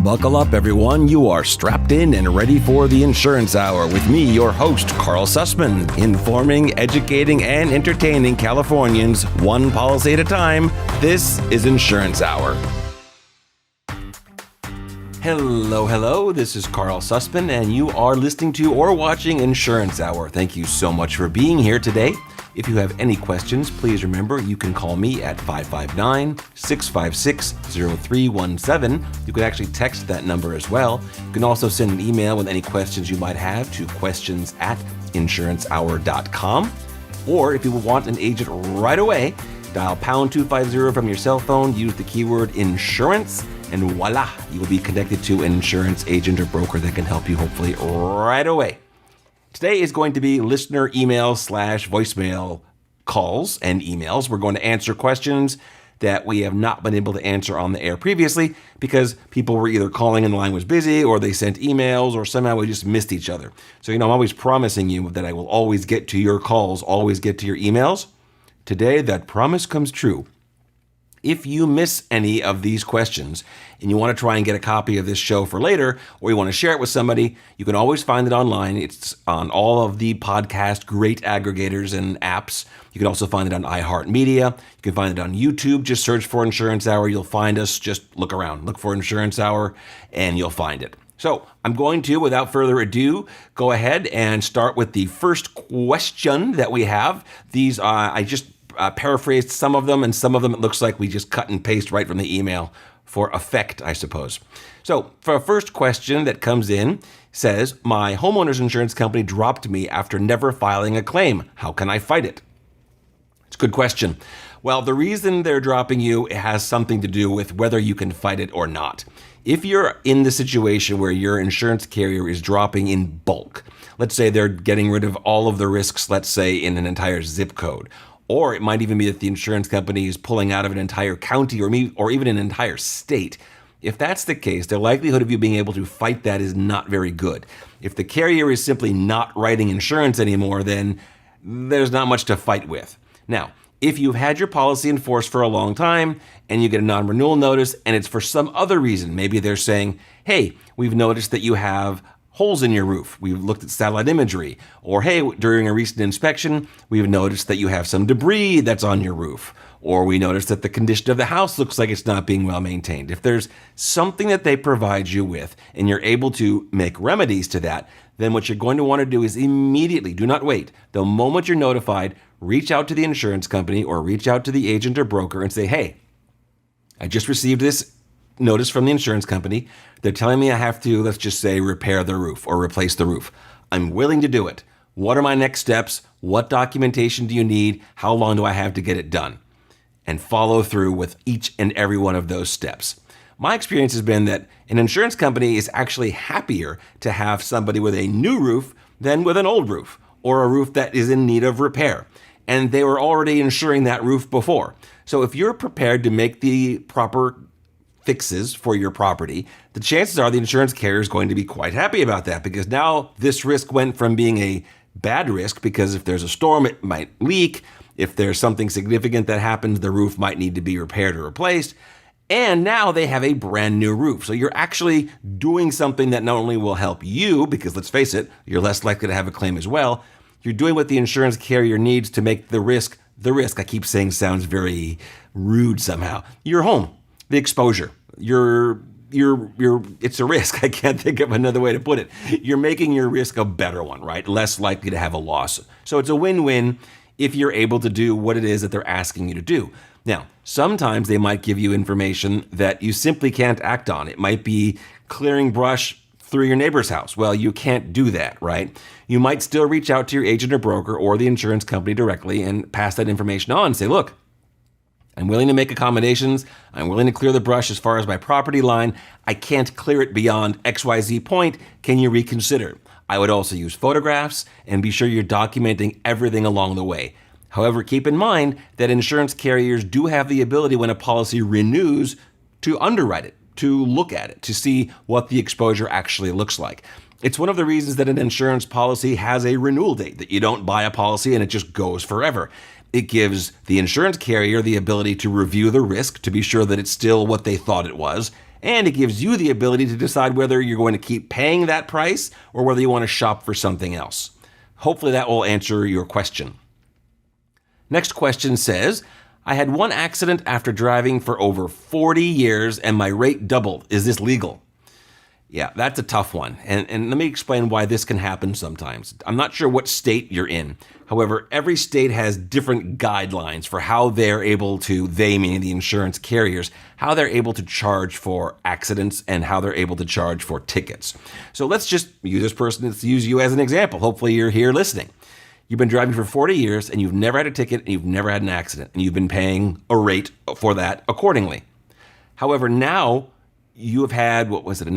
Buckle up, everyone. You are strapped in and ready for the Insurance Hour with me, your host, Karl Susman, informing, educating, and entertaining Californians one policy at a time. This is Insurance Hour. Hello. This is Karl Susman, and you are listening to or watching Insurance Hour. Thank you so much for being here today. If you have any questions, please remember you can call me at 559-656-0317. You can actually text that number as well. You can also send an email with any questions you might have to questions@insurancehour.com. Or if you want an agent right away, dial pound 250 from your cell phone, use the keyword insurance, and voila, you will be connected to an insurance agent or broker that can help you hopefully right away. Today is going to be listener email / voicemail calls and emails. We're going to answer questions that we have not been able to answer on the air previously because people were either calling and the line was busy or they sent emails or somehow we just missed each other. So, I'm always promising you that I will always get to your calls, always get to your emails. Today, that promise comes true. If you miss any of these questions and you want to try and get a copy of this show for later, or you want to share it with somebody, you can always find it online. It's on all of the podcast great aggregators and apps. You can also find it on iHeartMedia. You can find it on YouTube. Just search for Insurance Hour. You'll find us. Just look around. Look for Insurance Hour and you'll find it. So I'm going to, without further ado, go ahead and start with the first question that we have. These I just paraphrased some of them, and some of them it looks like we just cut and paste right from the email for effect, I suppose. So for a first question that comes in, says, my homeowners insurance company dropped me after never filing a claim. How can I fight it? It's a good question. Well, the reason they're dropping you has something to do with whether you can fight it or not. If you're in the situation where your insurance carrier is dropping in bulk, let's say they're getting rid of all of the risks, let's say in an entire zip code, or it might even be that the insurance company is pulling out of an entire county or even an entire state. If that's the case, the likelihood of you being able to fight that is not very good. If the carrier is simply not writing insurance anymore, then there's not much to fight with. Now, if you've had your policy in force for a long time and you get a non-renewal notice and it's for some other reason, maybe they're saying, hey, we've noticed that you have holes in your roof. We've looked at satellite imagery. Or, hey, during a recent inspection, we've noticed that you have some debris that's on your roof. Or we noticed that the condition of the house looks like it's not being well maintained. If there's something that they provide you with and you're able to make remedies to that, then what you're going to want to do is immediately, do not wait. The moment you're notified, reach out to the insurance company or reach out to the agent or broker and say, hey, I just received this notice from the insurance company. They're telling me I have to, let's just say, repair the roof or replace the roof. I'm willing to do it. What are my next steps? What documentation do you need? How long do I have to get it done? And follow through with each and every one of those steps. My experience has been that an insurance company is actually happier to have somebody with a new roof than with an old roof or a roof that is in need of repair. And they were already insuring that roof before. So if you're prepared to make the proper fixes for your property, the chances are the insurance carrier is going to be quite happy about that because now this risk went from being a bad risk because if there's a storm, it might leak. If there's something significant that happens, the roof might need to be repaired or replaced. And now they have a brand new roof. So you're actually doing something that not only will help you, because let's face it, you're less likely to have a claim as well. You're doing what the insurance carrier needs to make the risk, I keep saying sounds very rude somehow, your home. The exposure, it's a risk. I can't think of another way to put it. You're making your risk a better one, right? Less likely to have a loss. So it's a win-win if you're able to do what it is that they're asking you to do. Now, sometimes they might give you information that you simply can't act on. It might be clearing brush through your neighbor's house. Well, you can't do that, right? You might still reach out to your agent or broker or the insurance company directly and pass that information on and say, look, I'm willing to make accommodations. I'm willing to clear the brush as far as my property line. I can't clear it beyond XYZ point. Can you reconsider? I would also use photographs and be sure you're documenting everything along the way. However, keep in mind that insurance carriers do have the ability when a policy renews to underwrite it, to look at it, to see what the exposure actually looks like. It's one of the reasons that an insurance policy has a renewal date, that you don't buy a policy and it just goes forever. It gives the insurance carrier the ability to review the risk to be sure that it's still what they thought it was, And it gives you the ability to decide whether you're going to keep paying that price or whether you want to shop for something else. Hopefully that will answer your question. Next question says, I had one accident after driving for over 40 years and my rate doubled. Is this legal? Yeah, that's a tough one. And let me explain why this can happen sometimes. I'm not sure what state you're in. However, every state has different guidelines for how they're able to, they meaning the insurance carriers, how they're able to charge for accidents and how they're able to charge for tickets. So let's just use this person, let's use you as an example. Hopefully you're here listening. You've been driving for 40 years and you've never had a ticket and you've never had an accident and you've been paying a rate for that accordingly. However, now you have had, an